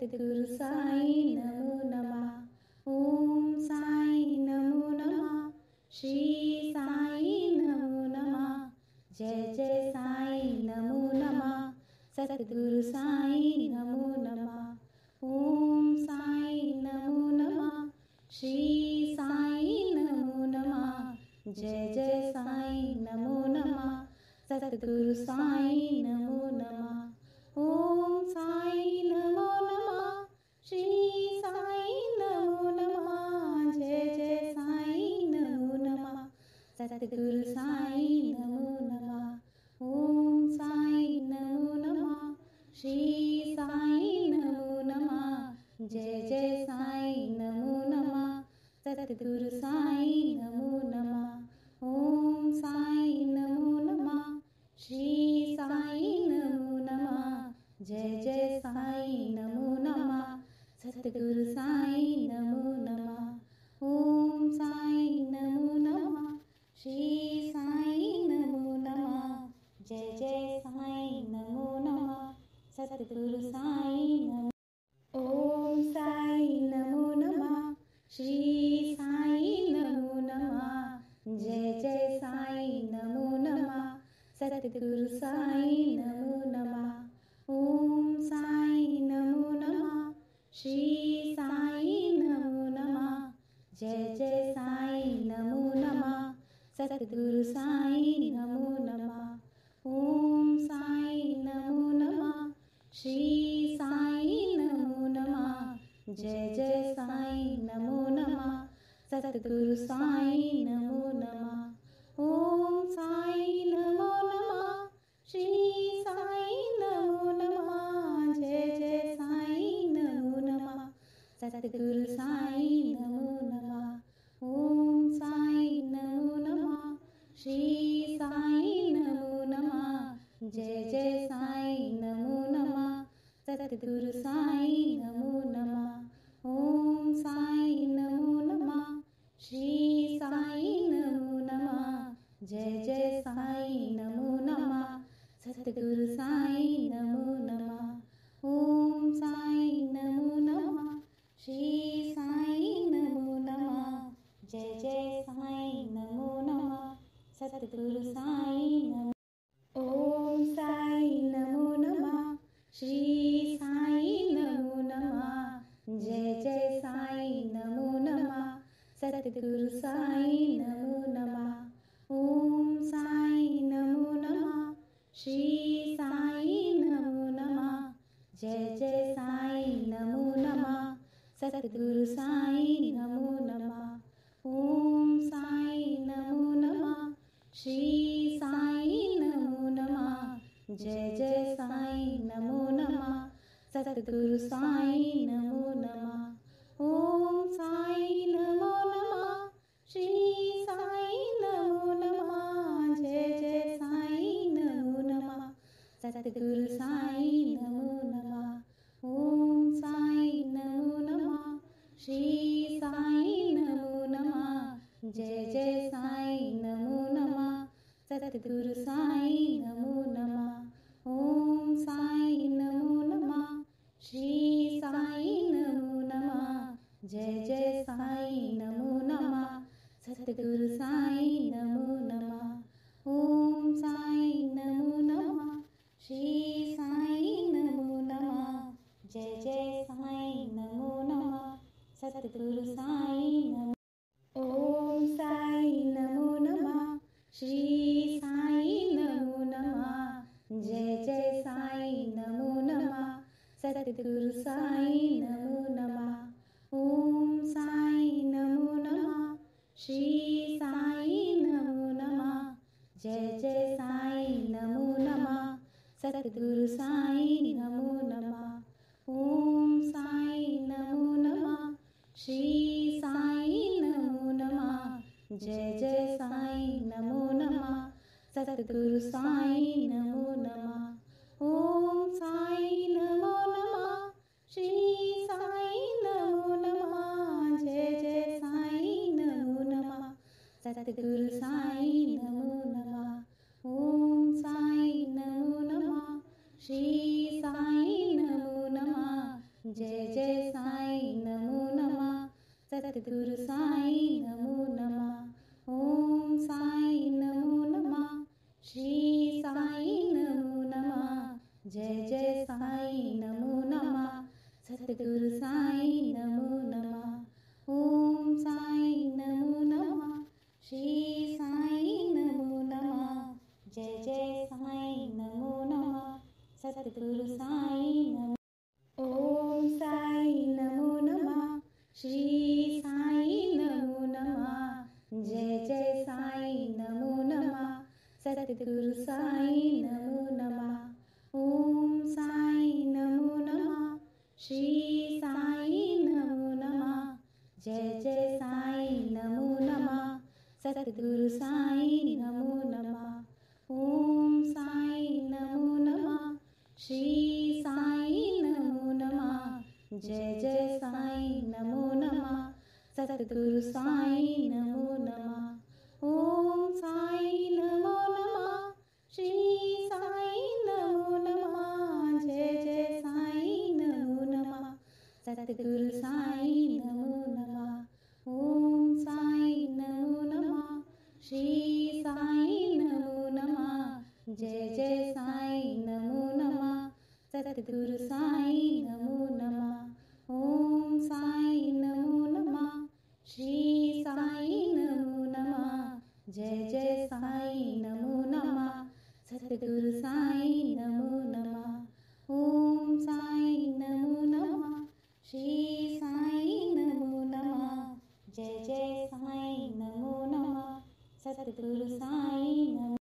सद्गुरु साईं नमो नमः। ओम साईं नमो नमः। श्री साईं नमो नमः। जय जय साईं नमो नमः। सद्गुरु साईं नमो नमः। ओम साईं नमो नमः। श्री साईं नमो नमः। जय जय साईं नमो नमः। सद्गुरु साईं नमो नमः। ओम साईं नमो नमः। श्री साईं नमो नमः। जय जय साईं नमो नमः। सद्गुरु साईं नमो नमः। ओम साईं नमो नमः। श्री साईं नमो नमः। जय जय साईं नमो नमः। सद्गुरु साईं नमो नमः। ओम साईं नमो नमः। श्री साईं नमो नमः। जय जय साईं नमो नमः। सद्गुरु साईं नमो नमः। ओम साईं नमो नमः। श्री साईं नमो नमः। जय जय साईं नमो नमः। सद्गुरु साईं नमो। ओम साईं नमो नमः। श्री साईं नमो नमः। जय जय साईं नमो नमः। सद्गुरु साईं नमो नमः। ओम साईं नमो नमः। श्री साईं नमो नमः। जय जय साईं नमो नमः। सद्गुरु साईं नमो नमः। ओम साईं नमो नमः। श्री साईं नमो नमः। जय जय साईं नमो नमः। सद्गुरु साईं नमो नमः। ओम साईं नमो नमः। श्री साईं नमो नमः। जय जय साईं नमो नमः। सद्गुरु साईं नमो नमः। ओम साईं नमो नमः। श्री साईं नमो नमः। जय जय साईं नमो नमः। सद्गुरु साईं नमो नमः। ओम साईं नमो नमः। श्री साईं नमो नमः। जय जय साईं नमो नमः। सद्गुरु साईं नमो नमः। ओम साईं नमो नमः। श्री साईं नमो नमः। जय जय साईं नमो नमः। सद्गुरु साईं नमो। ओम साईं नमो नमः। श्री साईं नमो नमः। जय जय साईं नमो नमः। सद्गुरु साईं नमो नमः। ओम साईं नमो नमः। श्री साईं नमो नमः। जय जय साईं नमो नमः। सद्गुरु साईं नमो नमः। ओम साईं नमो नमः। श्री साईं नमो नमः। जय जय साईं नमो नमः। सद्गुरु साईं नमो नमः। ओम साईं नमो नमः। श्री साईं नमो नमः। जय जय साईं नमो नमः। सद्गुरु साईं नमो नमः। ओम साईं नमो नमः। श्री साईं नमो नमः। जय जय साईं नमो नमः। सद्गुरु साईं नमो नमः। ओम साईं नमो नमः। श्री साईं नमो नमः। जय जय साईं नमो नमः। सद्गुरु साईं नमो नमः। ओम साईं नमो नमः। श्री साईं नमो नमः। जय जय साईं नमो नमः। सद्गुरु साईं नमो। ओम साईं नमो नमः। श्री साईं नमो नमः। जय जय साईं नमो नमः। सद्गुरु साईं नमो नमः। ओम साईं नमो नमः। श्री साईं नमो नमः। जय जय साईं नमो नमः। सद्गुरु साईं नमो नमः। ओम साईं नमो नमः। श्री साईं नमो नमः। जय जय साईं नमो नमः। सद्गुरु साईं नमो नमः। ओम साईं नमो नमः। श्री साईं नमो नमः। जय जय साईं नमो नमः। सद्गुरु साईं नमो नमः। ओम साईं नमो नमः। श्री साईं नमो नमः। जय जय साईं नमो नमः। सतगुरु साईं नमो नमः। ओम साईं नमो नमः। श्री साईं नमो नमः। जय जय साईं नमो नमः। सतगुरु साईं नमो नमः। ओम साईं नमो नमः। श्री साईं नमो नमः। जय जय साईं नमो नमः। सतगुरु साईं नमो। ओम साईं नमो नमः। श्री साईं नमो नमः। जय जय साईं नमो नमः। सतगुरु साईं नमो नमः। ओम साईं नमो नमः। श्री साईं नमो नमः। जय जय साईं नमो नमः। सतगुरु साईं नमो नमः। ओम साईं नमो नमः। श्री साईं नमो नमः। जय जय साईं नमो नमः। सतगुरु साईं नमो नमः। ओम साईं नमो नमः। श्री साईं नमो नमः। जय जय साईं नमो नमः। सतगुरु साईं नमो नमः। ओम साईं नमो नमः। श्री साईं नमो नमः। जय जय साईं नमो नमः। सतगुरु साईं नमो नमः। ओम साईं नमो नमः। श्री साईं नमो नमः। जय जय साईं नमो नमः। सतगुरु साईं नमो नमः। ओम साईं नमो नमः। श्री साईं नमो नमः। जय जय साईं नमो नमः। सतगुरु साईं नमो।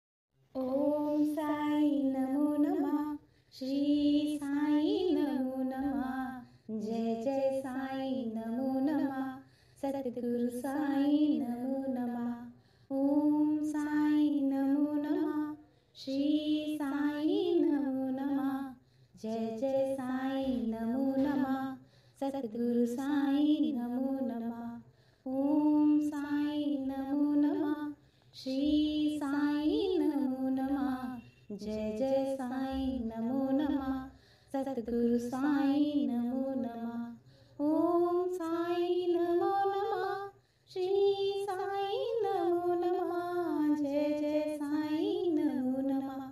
ओम साईं नमो नमः। श्री साईं नमो नमः। जय जय साईं नमो नमः। सतगुरु साईं नमो नमः। ओम साईं नमो नमः। श्री साईं नमो नमः। जय जय साईं नमो नमः। सतगुरु साईं नमो नमः। ओम साईं नमो नमः। श्री साईं नमो नमः। जय जय साईं नमो नमः। सतगुरु साईं नमो नमः। ओम साईं नमो नमः। श्री साईं नमो नमः। जय जय साईं नमो नमः।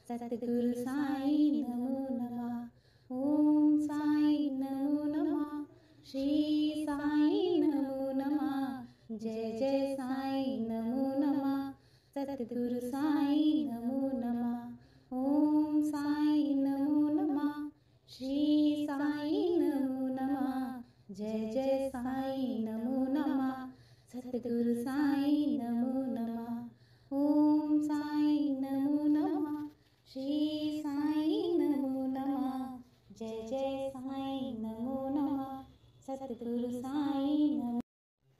सतगुरु साईं नमो नमः। ओम साईं नमो नमः। श्री साईं नमो नमः। जय जय साईं नमो नमः। सतगुरु साईं नमो नमः। ओम साईं नमो नमः। श्री साईं नमो नमः। जय जय साईं नमो नमः। सतगुरु साईं नमो नमः। ओम साईं नमो नमः। श्री साईं नमो नमः। जय जय साईं नमो नमः। सतगुरु साईं नमो।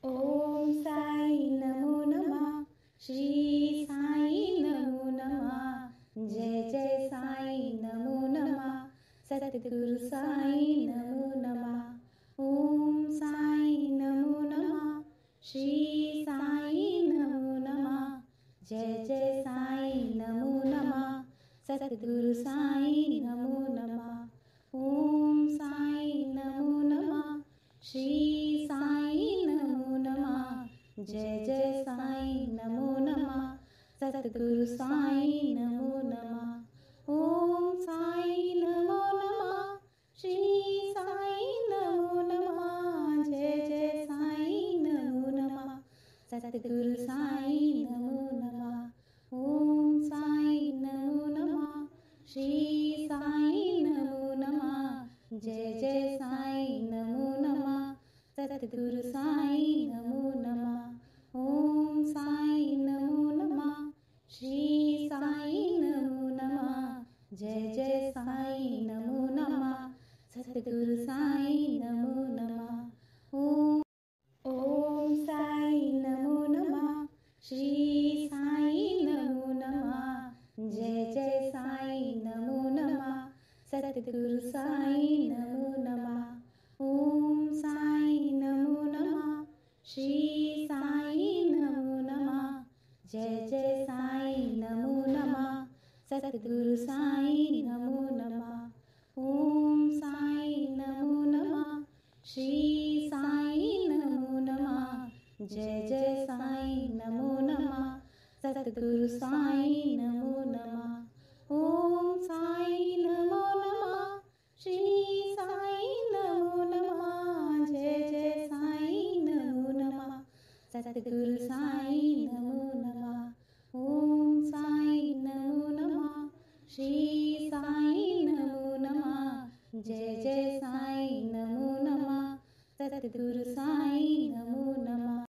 ओम साईं नमो नमः। श्री साईं नमो नमः। जय जय साईं नमो नमः। सतगुरु साईं नमो नमः। ओम साईं नमो नमः। श्री साईं नमो नमः। जय जय साईं नमो नमः। सतगुरु साईं नमो नमः। ओम साईं नमो नमः। श्री साईं नमो नमः। जय जय साईं नमो नमः। सतगुरु साईं नमो नमः। ओम साईं नमो नमः। श्री साईं नमो नमः। जय जय साईं नमो नमः। सतगुरु साईं नमो नमः। ओम साईं नमो नमः। श्री साईं नमो नमः। जय जय साईं नमो नमः। सतगुरु साईं नमो नमः। ओम साईं नमो नमः। श्री साईं नमो नमः। जय जय साईं नमो नमः। सतगुरु साईं नमो नमः। ओम साईं नमो नमः। श्री साईं नमो नमः। जय जय साईं नमो नमः। सतगुरु साईं नमो नमः। ओम साईं नमो नमः। श्री साईं नमो नमः। जय जय साईं नमो नमः। सतगुरु साईं नमो नमः। ओम साईं नमो नमः। श्री साई नमो नमः। जय जय साई नमो नमः। सतगुरु साई नमो नमः। ओम साई नमो नमः। श्री साई नमो नमः। जय जय साई नमो नमः। सतगुरु साई नमो नमः। ओम साई नमो नमः। श्री साई नमो नमः। जय जय साई नमो नमः। सतगुरु